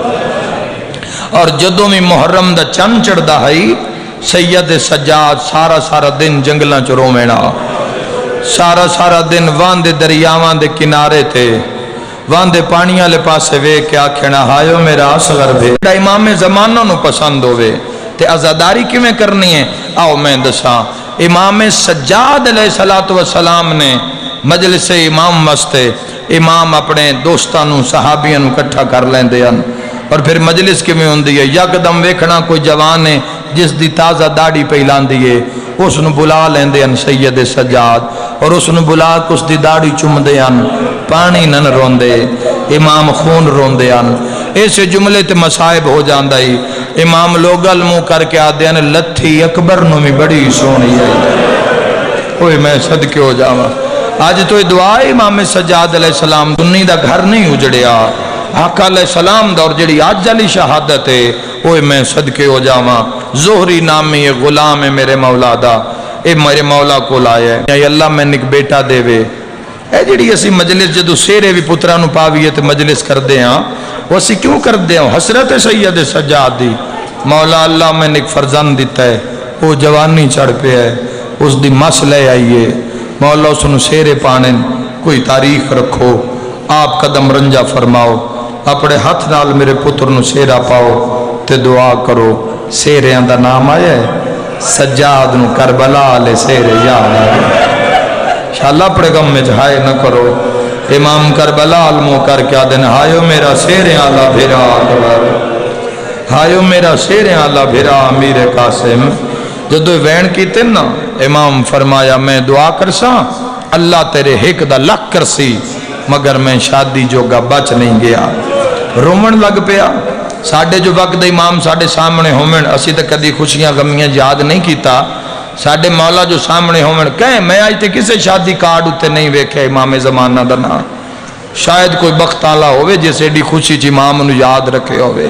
اور جدوں میں محرم دا چند چڑھدا ہے سید سجاد سارا سارا دن جنگلاں چ رووینا سارا سارا دن واندے دریاواں دے کنارے تے واندے پانیاں لے پاسے ویکھ کے آکھنا ہایو میرا اصغر بھیڑا امام زمانہ نو پسند ہوئے تے عزاداری کیویں کرنی ہے آؤ میں دساں. امام سجاد علیہ السلام نے مجلس امام واسطے امام اپنے دوستانوں صحابیاں اکٹھا کر لیندے ہیں اور پھر مجلس کیویں ہوندی ہے یکدم ویکھنا کوئی جوان ہے جس دی تازہ داڑھی پہلاندی ہے اس نو بلا لیندے ہیں سید سجاد اور اس نو بلا کے اس دی داڑھی چومدے ہیں پانی نن روندے امام خون روندے ہیں. ایسے جملے تے مصائب ہو جاندا ہے. امام لوگل منہ کر کے آدھے ہیں لتھی اکبر نو میں بڑی سونی ہے. اوہ میں صدقے ہو جاواں. آج تو یہ دعا ہے امام سجاد علیہ السلام سنی دا گھر نہیں اجڑیا. آقا علیہ السلام دا اور جڑی آج علی شہادت ہے اوہ میں صدقے ہو جاواں. زہری نامی یہ غلام ہے میرے مولا دا اے میرے مولا کو لائے یا اللہ میں نک بیٹا دے وے. اے جڑی اسی مجلس جدو سیرے بھی پترہ نو پاویے تے مجلس کر دے ہاں وہ اسی کیوں کر دے ہاں حسرت سید سجاد دی. مولا اللہ میں نک فرزند دیتا ہے وہ جوانی چڑھ پہ ہے اس دی مس لے آئیے مولا اس نو سیرے پانے کوئی تاریخ رکھو آپ قدم رنجا فرماؤ اپنے ہاتھ نال میرے پتر نو سیرا پاؤ تے دعا کرو. سیرے اندر نام آیا ہے سجاد نو کربلا لے سیرے یاد آئے انشاءاللہ اپنے غم میں جہائے نہ کرو. امام کربلا علمو کر کے آدھن ہایو میرا سیرے آلہ بھیرا ہایو میرا سیرے آلہ بھیرا امیر قاسم. جدو وین کی تن نا امام فرمایا میں دعا کرساں اللہ تیرے ہک دا لکھ کرسی مگر میں شادی جو گا بچ نہیں گیا. رومن لگ پیا. ساڑھے جو وقت امام ساڑھے سامنے ہومن اسی تک کدی خوشیاں غمیاں یاد نہیں کیتا. ساڑھے مولا جو سامنے ہومن کہیں میں آج تے کسے شادی کارڈ اتے نہیں ویکھے امام زمانہ درنا شاید کوئی بخت آلا ہوئے جیسے ایڈی خوشی چ امام نو یاد رکھے ہوئے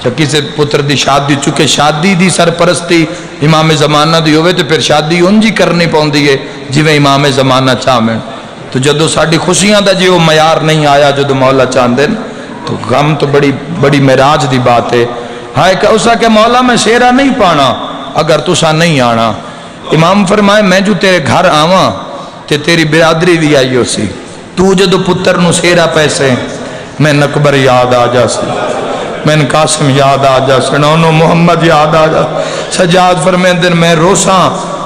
یا کسی پتر دی شادی، چونکہ شادی دی سرپرستی امام زمانہ دی ہوئے تو پھر شادی انجی کرنی پاؤندی ہے جویں امام زمانہ چاہمن. تو جدو ساڑی خوشیاں دا جی وہ معیار نہیں آیا جدو مولا چاندن تو غم تو بڑی معراج دی بات ہے. ہائے کہ اسا کہ مولا میں سیرا نہیں پانا اگر تسا نہیں آنا. امام فرمائے میں جو تیرے گھر آواں تے تیری برادری بھی آئی ہو سی، تو جدو پتر نو سیرا پیسے میں نکبر یاد آ جا سی، میں قاسم یاد آ جا سی، نونو محمد یاد آ جا. سجاد فرمیندن میں روساں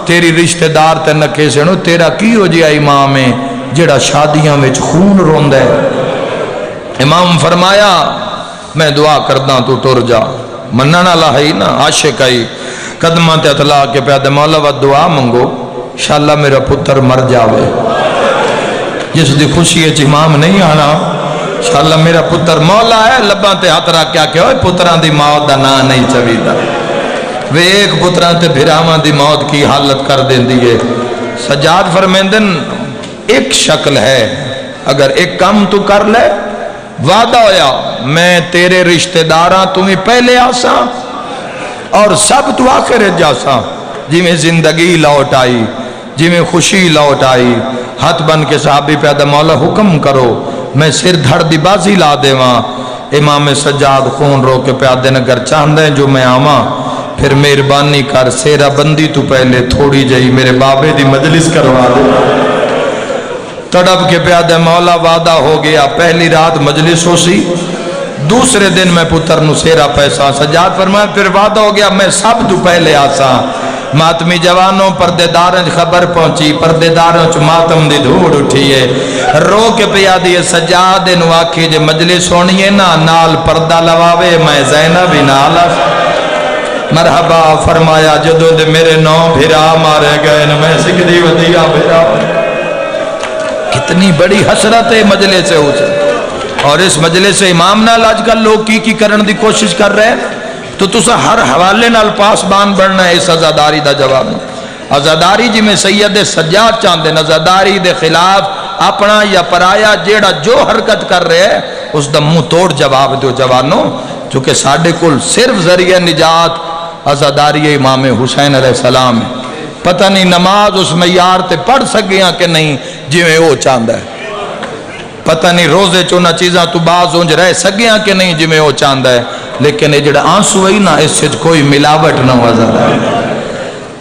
تیری رشتہ دار تے نکے سنو تیرا کی ہو جیا امام ہے جڑا شادیاں میں خون روندہ ہے. امام فرمایا میں دعا کردہ تو ٹر جا، مننا لاہی نا عاشق آئی قدمہ تے اطلاع کے پیادے مولا و دعا منگو انشاءاللہ میرا پتر مر جاوے. جس دی خوشی ہے امام نہیں آنا انشاءاللہ میرا پتر مولا ہے لباں تے ہاتھ رکھ کیا کہ اوہ پتران دی موت دا نا نہیں چویدہ وہ ایک پتران تے بھرامان دی موت کی حالت کر دیں دیئے. سجاد فرمیندن ایک شکل ہے اگر ایک کام تو کر لے وعدہ ہویا میں تیرے رشتہ داراں تمہیں پہلے آسا اور سب تو آخر جاسا. جی میں زندگی لوٹ آئی جی میں خوشی لوٹ آئی ہاتھ بن کے صحابی پیدا مولا حکم کرو میں سر دھڑ دی بازی لا دے وہاں. امام سجاد خون رو کے پیادے نگر چاندے جو میں آماں پھر مہربانی کر سیرہ بندی تو پہلے تھوڑی جائی میرے بابے دی مجلس کروا دے. تڑپ کے پیادے مولا وعدہ ہو گیا پہلی رات مجلس ہو سی دوسرے دن میں پتر نو سیرا پیسہ. سجاد فرمایا پھر وعدہ ہو گیا میں سب تو پہلے آسا. ماتمی جوانوں پردے داریں خبر پہنچی پردے داروں چ ماتم دی دھوڑ اٹھیے رو کے پیادی سجاد نو آکھی جے مجلس ہونی ہے نا نال پردہ لواوے میں زینب نال مرحبا. فرمایا جدو دے میرے نو بھرا مارے گئے میں سکھ دی ودیا بھرا. کتنی بڑی حسرت ہے مجلس سے ہوتے اور اس مجلس سے امام نال آج کل لوگ کی کرن دی کوشش کر رہے ہیں تو تسا ہر حوالے نال پاسبان بڑھنا ہے اس عزاداری دا جواب. عزاداری جی میں سید سجاد چاندے عزاداری دے خلاف اپنا یا پرایا جیڑا جو حرکت کر رہے ہیں اس دا منہ توڑ جواب دو جوانوں چونکہ ساڑھے کل صرف ذریعہ نجات عزاداری امام حسین علیہ السلام ہے. پتہ نہیں نماز اس معیار تے پڑھ سکیاں کہ نہیں جی میں وہ چاندہ ہے، پتہ نہیں روزے چونا چیزاں تو باز اونج رہ سکیاں کہ نہیں جی میں وہ چاندہ ہے، لیکن یہ جڑا آنسو ہے نا اس سے کوئی ملاوٹ نہ ہوا زیادہ ہے.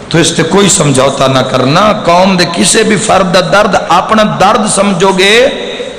تو اس سے کوئی سمجھوتا نہ کرنا. قوم دے کسے بھی فرد درد اپنا درد سمجھو گے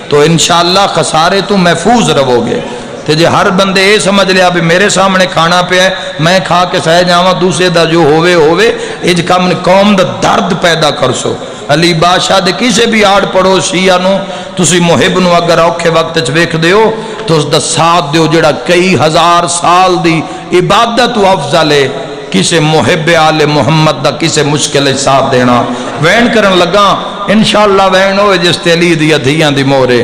تو انشاءاللہ خسارے تو محفوظ رہو گے. تے جے ہر بندے یہ سمجھ لیا بھی میرے سامنے کھانا پہ ہے میں کھا کے سہ جاواں دوسرے دا جو ہوئے اج کم قوم دا درد پیدا کر سو. علی بادشاہ دے کسے بھی آڑ پڑو شیعہ نو تسی محب نو اگر اوکھے وقت ویکھ دیو تو اس دا ساتھ دیو جڑا کئی ہزار سال دی عبادت و افضل ہے. کسے محب آل محمد دا کسے مشکل ساتھ دینا وین کرن لگا انشاءاللہ وین ہوئے جس تیلی دی ادھیاں دی مورے.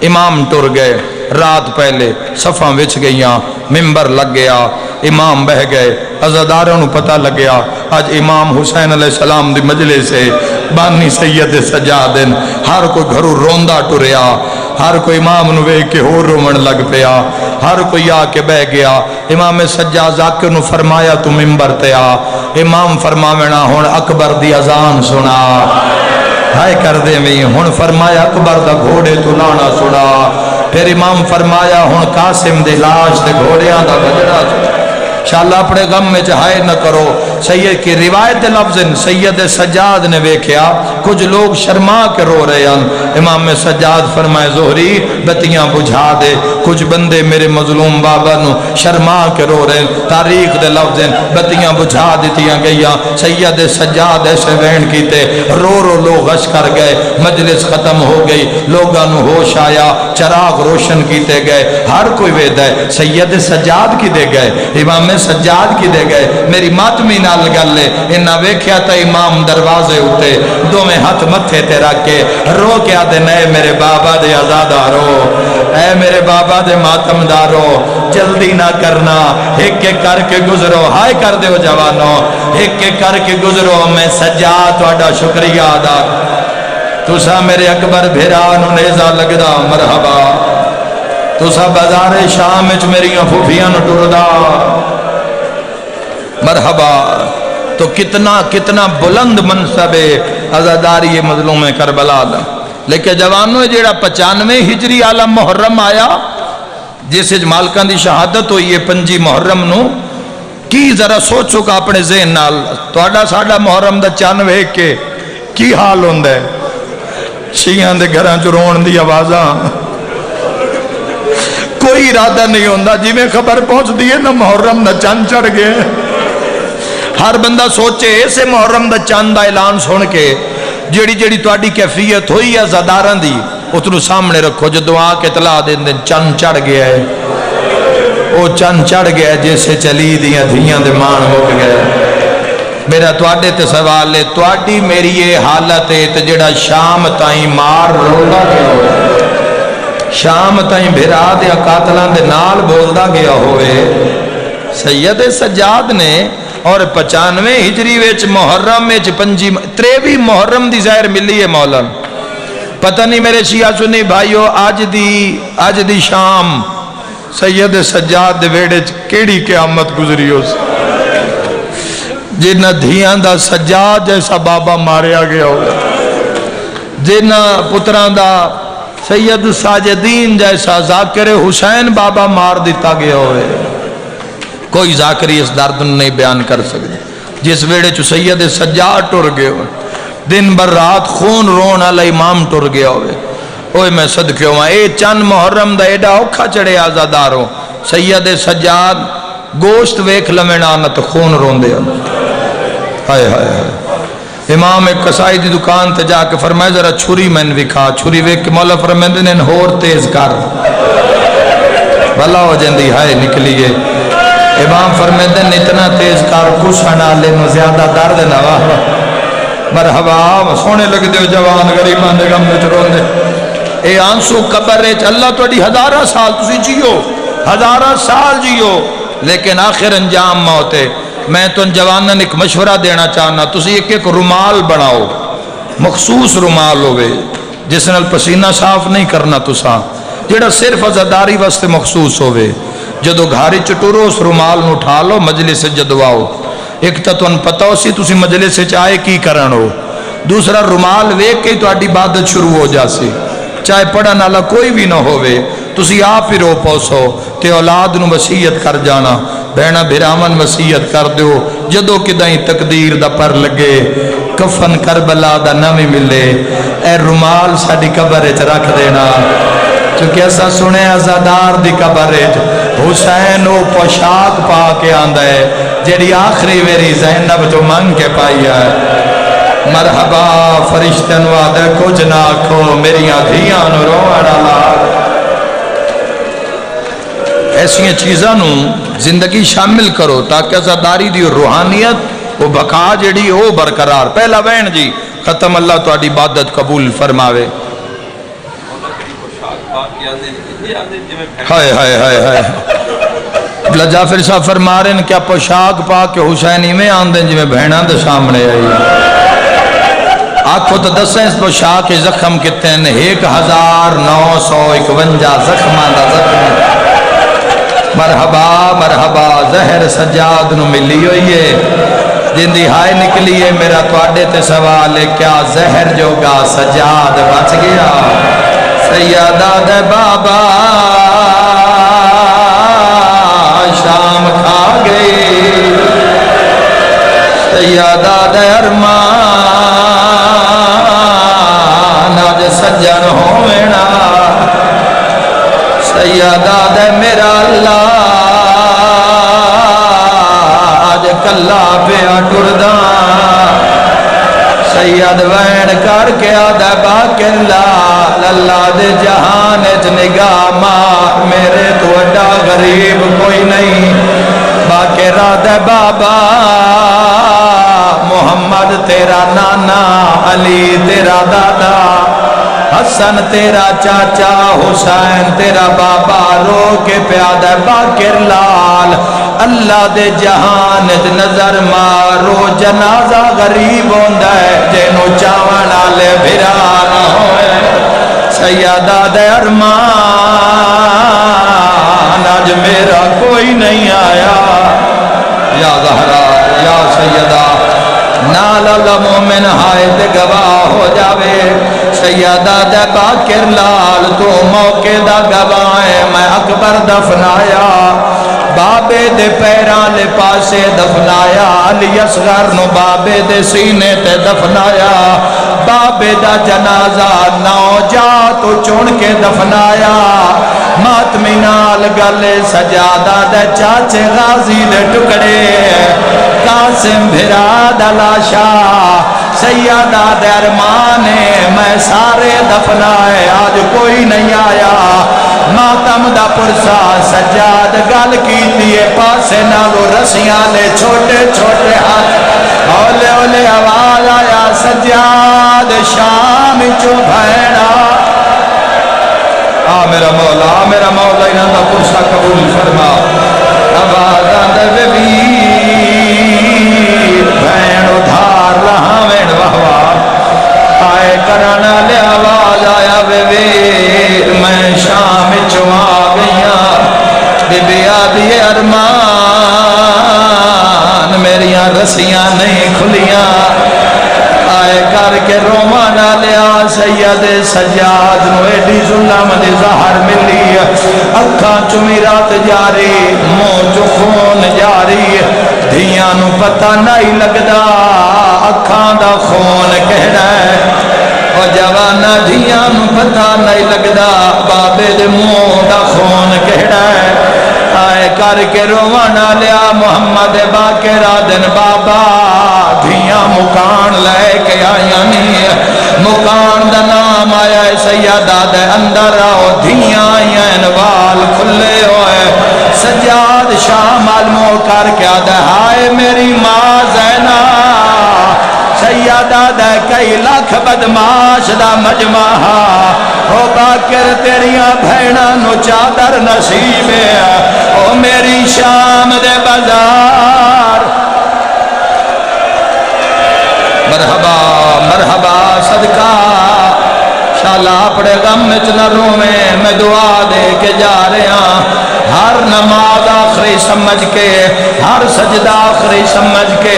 امام ٹر گئے رات پہلے صفاں وچ گئیاں ممبر لگ گیا امام بہ گئے عزاداروں نو پتہ لگ گیا آج امام حسین علیہ السلام دی مجلس سے بانی سید سجادن ہر کوئی گھرو روندہ ٹریا ہر کوئی امام نو وے کے ہو رومن لگ پیا ہر کوئی آ کے بہ گیا. امام سجاد ذاکر نو فرمایا تو ممبر تے آ. امام فرماوینا ہن اکبر دی اذان سنا ہائے کر دے میں ہن فرمایا اکبر دا گھوڑے تو لانا سنا. پھر امام فرمایا ہن قاسم دے لاش دے گھوڑیاں دا بجڑا انشاءاللہ اپنے غم میں چہائے نہ کرو. سید کی روایت لفظ سید سجاد نے ویکھیا کچھ لوگ شرما کے رو رہے ہیں. امام سجاد فرمائے زہری بتیاں بجھا دے کچھ بندے میرے مظلوم بابا نو شرما کے رو رہے ہیں. تاریخ دے لفظ بتیاں بجھا دیتیاں گئیاں. سید سجاد ایسے وین کیتے رو لوگ غش کر گئے مجلس ختم ہو گئی لوگاں نو ہوش آیا چراغ روشن کیتے گئے ہر کوئی وید ہے سید سجاد کی دے گئے امام سجاد کی دے گئے. میری ماتمی نال گل لے انہاں ویکھیا تا امام دروازے اٹھے دو میں ہاتھ متھے تے رکھ کے رو کے آدھے اے میرے بابا دے آزادارو اے میرے بابا دے ماتم دارو جلدی نہ کرنا ایک ایک کر کے گزرو. ہائے کر دے جوانو ایک ایک کر کے گزرو. میں سجاد تہاڈا شکریہ ادا تسا میرے اکبر بھیرا نو نیزا لگدا مرحبا تسا بازار شام وچ میریاں پھوپھیاں نو ٹردا مرحبا. تو کتنا بلند منصب ہے عزاداری مظلوم کربلا دا. لیکن جوانوں جیڑا 95 ہجری عالم محرم آیا جس مالکاں دی شہادت ہوئی ہے 5 محرم نو کی ذرا سوچو کہ اپنے ذہن نال تہاڈا ساڈا محرم دا چن ویکھ کے کی حال ہوندا ہے. شیعاں دے گھراں چ رون دی آوازاں کوئی ارادہ نہیں ہوندا جی میں خبر پہنچ دی ہے نا محرم دا چند چڑھ گئے. ہر بندہ سوچے اسے محرم دا چند دا اعلان سن کے جیڑی جیڑی تواڈی کیفیت ہوئی ہے زاداراں دی اتنو سامنے رکھو جدو آ کے اطلاع دین دن چند چڑھ گیا ہے. او چند چڑھ گیا ہے جیسے چلی دیاں دھیاں دے مان مک گئے. میرا تواڈے تے سوال ہے تواڈی میری یہ حالت ہے تے جڑا شام تائیں مار روندا گیا ہوئے شام تائیں بھرا دے قاتلاں دے نال بولدا گیا ہوئے سید سجاد نے اور 95 ہجری ویچ محرم ویچ 23 محرم دی ظاہر ملی ہے مولانا. پتہ نہیں میرے شیعہ سنی بھائیو آج دی شام سید سجاد دے ویڑے کیڑی قیامت گزری ہو سی جنہ دھیاں دا سجاد جیسا بابا ماریا گیا ہو جنہ پتران دا سید ساجدین جیسا ذاکر حسین بابا مار دیتا گیا ہوئے. کوئی ذاکری اس درد نہیں بیان کر سکتے. جس ویڑے چو سید سجاد ٹر گئے ہوئے دن بر رات خون رون علی امام ٹر گیا ہوئے. اوہ میں صدقے ہوا اے چند محرم دا ایڈا اوکھا چڑے آزاداروں سید سجاد گوشت ویکھ لمنا نہ تو خون رون دے. ہائے ہائے ہائے. امام ایک کسائی دی دکان تے جا کے فرمائے ذرا چھری میں نے وکھا چھری ویکھ کے مولا فرمائے دن ہور تیز کر بھلا ہو جندی ہائے نکلیے. امام فرمیدن اتنا تیز کار کشنا لینا زیادہ درد نہ واہ مرحبا سونے لگ دیو جوان غریبان دے غم وچ رون دے. اے آنسو قبر ہے اللہ توڑی 1000 سال تسی جیو 1000 سال جیو لیکن آخر انجام موت ہے. میں تو جوانن ایک مشورہ دینا چاہنا تسی ایک رومال بناؤ مخصوص رومال ہوئے جس نال پسینہ صاف نہیں کرنا تسا جڑا صرف عزاداری واسطے مخصوص ہوئے. جدو گھاری چٹورو اس رومال نو اٹھا لو مجلس جدواؤ ایک تا تو ان پتہ ہو سی تسی مجلس چاہے کی کرنو دوسرا رومال ویک کے تو آڈی عبادت شروع ہو جاسی چاہے پڑھا نالا کوئی بھی نہ ہوئے تسی آپ ہی رو پوسو تے اولاد نو وصیت کر جانا بہنا بھرامن وصیت کر دیو جدو کدائیں تقدیر دا پر لگے کفن کربلا دا نمی ملے اے رومال ساڑی قبر چ رکھ دینا چونکہ ایسا سنے عزادار دی قبر حسین او پوشاک پا کے آندہ ہے جیڑی آخری ویری زینب جو من کے پائی ہے. مرحبا فرشتن وعدہ کچھ نہ کھو میریاں دھیاں نو روڑا لا. ایسی چیزاں نو زندگی شامل کرو تاکہ عزاداری دی روحانیت وہ بقا جیڑی وہ برقرار. پہلا بہن جی ختم اللہ تو آڈی عبادت قبول فرماوے. ہائے ہائے ہائے ہائے بلا جعفر صاحب فرما رہے ہیں کیا پوشاک پا کے حسینی میں آندیں جی میں بہنان دے سامنے آئی آنکھوں تو دسیں اس پوشاک زخم کتے ہیں 1951 زخمان دا زخم. مرحبا مرحبا زہر سجاد نو ملی ہوئی ہے جن دی ہائے نکلی ہے. میرا توڑے تے سوال ہے کیا زہر جو گا سجاد بچ گیا سیدہ دے بابا شام کھا گئی سیدہ دے ارمان آج سجن ہونا سیدہ دے میرا اللہ آج کلا پیا ٹردان سید وین کر کے آدھا باکر لال اللہ دے جہان اچ نگاہ مار میرے تو اڈا غریب کوئی نہیں باکر آدھا بابا محمد تیرا نانا علی تیرا دادا حسن تیرا چاچا حسین تیرا بابا رو کے پیادہ باکر لال اللہ دے جہان نظر مارو جنازہ غریب ہوندا ہے جنوں چاون والے بھرا نہ ہوئے سیدہ دے ارمان آج میرا کوئی نہیں آیا یا زہرا یا سیدہ نال اللہ مومن ہائے تے گواہ ہو جاوے سیدہ دے باکر لال تو موقع دا گواہ ہے میں اکبر دفنایا بابے دے پیران لے پاسے دفنایا علی اصغر نو بابے دے سینے تے دفنایا بابے دا جنازہ نو جا تو چون کے دفنایا ماتمی نال گلے سجادہ دے چاچے غازی دے ٹکڑے قاسم بھرا دلاشا سیدہ دے ارمانے میں سارے دفنائے آج کوئی نہیں آیا ماتم دا پرسا سجاد گل کی دیئے پاسے نالو رسیاں لے چھوٹے چھوٹے ہاتھ اولے اولے آواز آیا سجاد شام چو بھیڑا میرا مولا انہاں دا پرسا قبول فرما آواز آندے ویر بھین ادھار رہا وین وہوا آئے کرانا لے آواز آیا ویر میں شام چوا گیا بی بی آدھی ارمان میریاں رسیاں نہیں کھلیاں آئے کر کے رومانا لیا سید سجاد نو ایڈی ظلم دی زہر ملی اکھاں چمیرات جاری منہ چو خون جاری دھیاں نو پتہ نہیں لگدا اکھاں دا خون کہڑا ہے اور جوانا دھیاں نو پتہ نہیں لگدا بابے دے منہ دا خون کہڑا ہے آئے کر کے روانا لیا محمد باقر دن بابا دھیاں مکان لے کے آیا نہیں مکان دا نام آیا سیدہ دے اندر آؤ دھیاں آئین وال کھلے ہوئے سجاد شام علمو کر کے آدھے ہائے میری ماں زینہ سیدہ دے کئی لاکھ بدماش دا مجمع او باکر تیریاں بھیڑا نو چادر نصیب ہے او میری شام دے بازار مرحبا مرحبا صدقہ شالا اپنے غم چنہ رومیں میں دعا دے کے جا رہے ہیں ہر نماز آخری سمجھ کے ہر سجدہ آخری سمجھ کے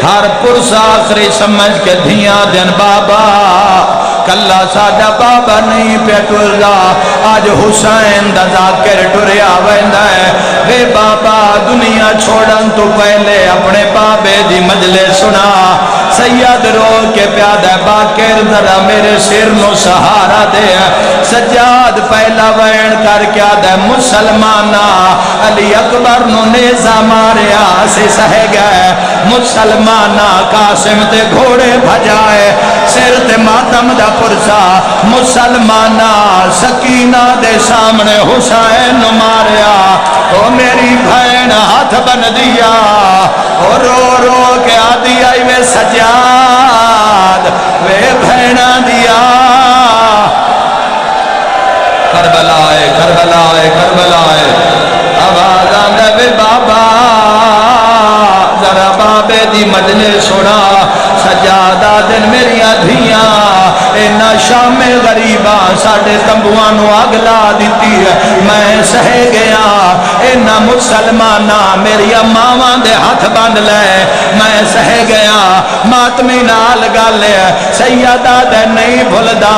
ہر پرس آخری سمجھ کے دھیاں دن بابا کلا ساڈا بابا نہیں پہ ٹردا آج حسین دا ذاکر ٹریا ویندا ہے وے بابا دنیا چھوڑن تو پہلے اپنے بابے دی مجلس سنا سید رو کے پیادہ باکر ذرا میرے سر نو سہارا دے سجاد پہلا وین کر کے آدھے مسلمانہ علی اکبر نو نیزہ ماریا سے سہ گئے مسلمانہ قاسم تے گھوڑے بھجائے سر تے ماتم دا پرسا مسلمانہ سکینہ دے سامنے حسین نو ماریا او میری بھین ہاتھ بن دیا او رو رو کے آدھی آئی وے سجاد وے بھینا دیا کربلائے کربلائے کربلائے آواز آندے وے بابا ذرا بابے دی مجلس سنا سجادہ دن میری دھیاں اینا شام غریبہ ساڑھے تنبوانو اگلا دیتی ہے میں سہ گیا اینا مسلمانہ میری اماں دے ہاتھ باندھ لے میں سہ گیا ماتمی نال گالے سیدہ دے نہیں بھلدا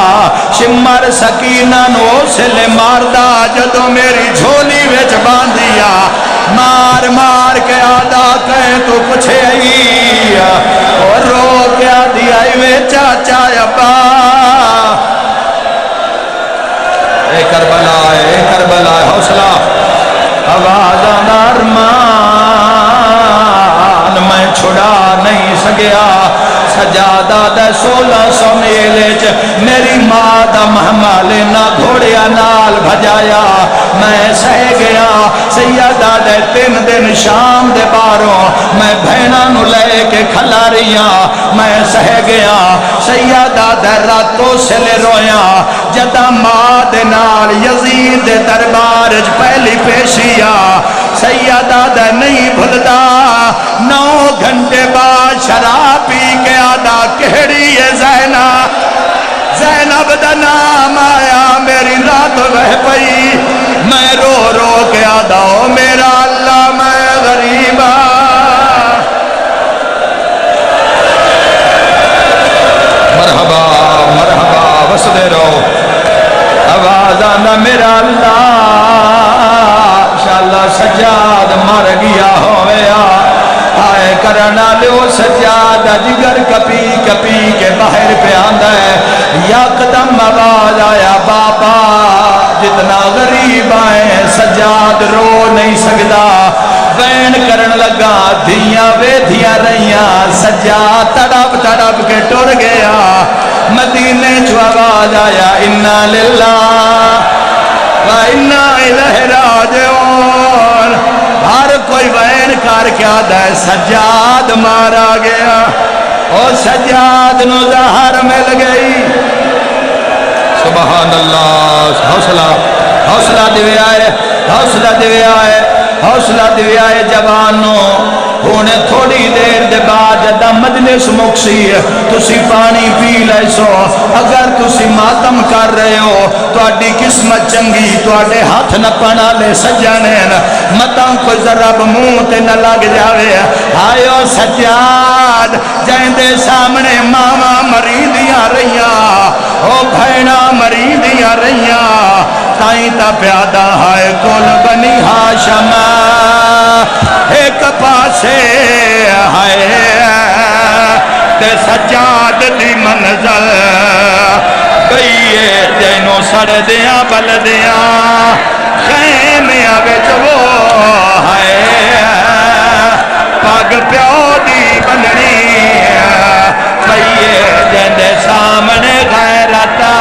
شمر سکینہ نو سلے ماردہ جدو میری جھولی ویچ باندھیا مار مار کے آدھا کہیں تو پچھے آئی اور رو کے آدھی آئی وے چاچا ابا اے کربلا حوصلہ آواز ارمان میں چھڑا نہیں سگیا سجادہ دے 1600 میلے میری ماں دا محمالے نہ گھوڑیا نال بھجایا میں سہ گیا سیدہ دے 3 دن شام دے باروں میں بھینا نو لے کے کھلاری گئیاں میں سہ گیا سیدہ دے راتوں سے لے رویا جدا ماں دے نال یزید دے دربار وچ پہلی پیشیا سیدہ دے نہیں بھلدا 9 گھنٹے بعد شراب پی کے آدھا کہڑی ہے زینب دا نام آیا میری رات بہ پئی میں رو رو کے آدھا او میرا اللہ میں غریبا مرحبا مرحبا وسدے رہو آواز آنا میرا اللہ انشاءاللہ سجاد مر گیا ہویا آئے کرنا لو سجاد جگر کپی کپی کے باہر پہ آندہ ہے یکدم آواز آیا بابا جتنا غریب آئے سجاد رو نہیں سکتا وین کرن لگا دھیاں وے دھیاں رہیاں سجاد تڑپ تڑپ کے ٹر گیا مدینے جو آواز آیا انا للہ و انا الیہ راجعون ہر کوئی وین کر کے آدھا ہے سجاد مارا گیا اور سجاد نو زہر مل گئی سبحان اللہ حوصلہ دیوے آئے حوصلہ دیوے آئے جوانوں ہونے تھوڑی دیر دے بعد جدہ مجلس مکسی تسی پانی پی لے سو اگر تسی ماتم کر رہے ہو تو اڈی قسمت چنگی تو اڈے ہاتھ نہ پنا لے سجانین متاں کوئی ذرب منہ تے نہ لگ جاوے آئیو سجاد جائندے سامنے ماما مریدیاں رہیاں او بھینا مریدیاں رہیاں تائیں تا پیادہ ہائے کل بنی ہاشم ایک پاسے ہائے تے سجاد دی منزل گئیے جینوں سڑ دیاں بل دیاں خیمیاں وچ وہ ہائے پاگ پیو دی بننی پئیے جیندے سامنے غیرتا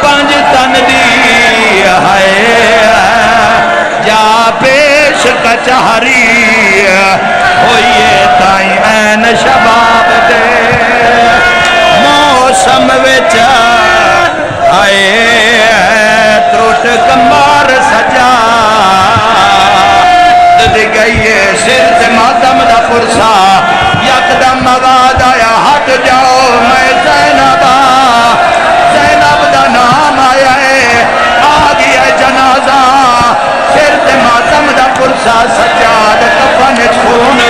5 تن دی ہائے جا پیش کچہری ہوئیے تائیں این شباب دے موسم وچ آئے تروٹ کمار سجا دی گئیے سر سے ماتم دا پرسا یکدم آواز آیا ہٹ جاؤ میں زینب دا نام آیا ہے آ گیا جنازہ سر تے ماتم دا پرسا سجاد کفن خون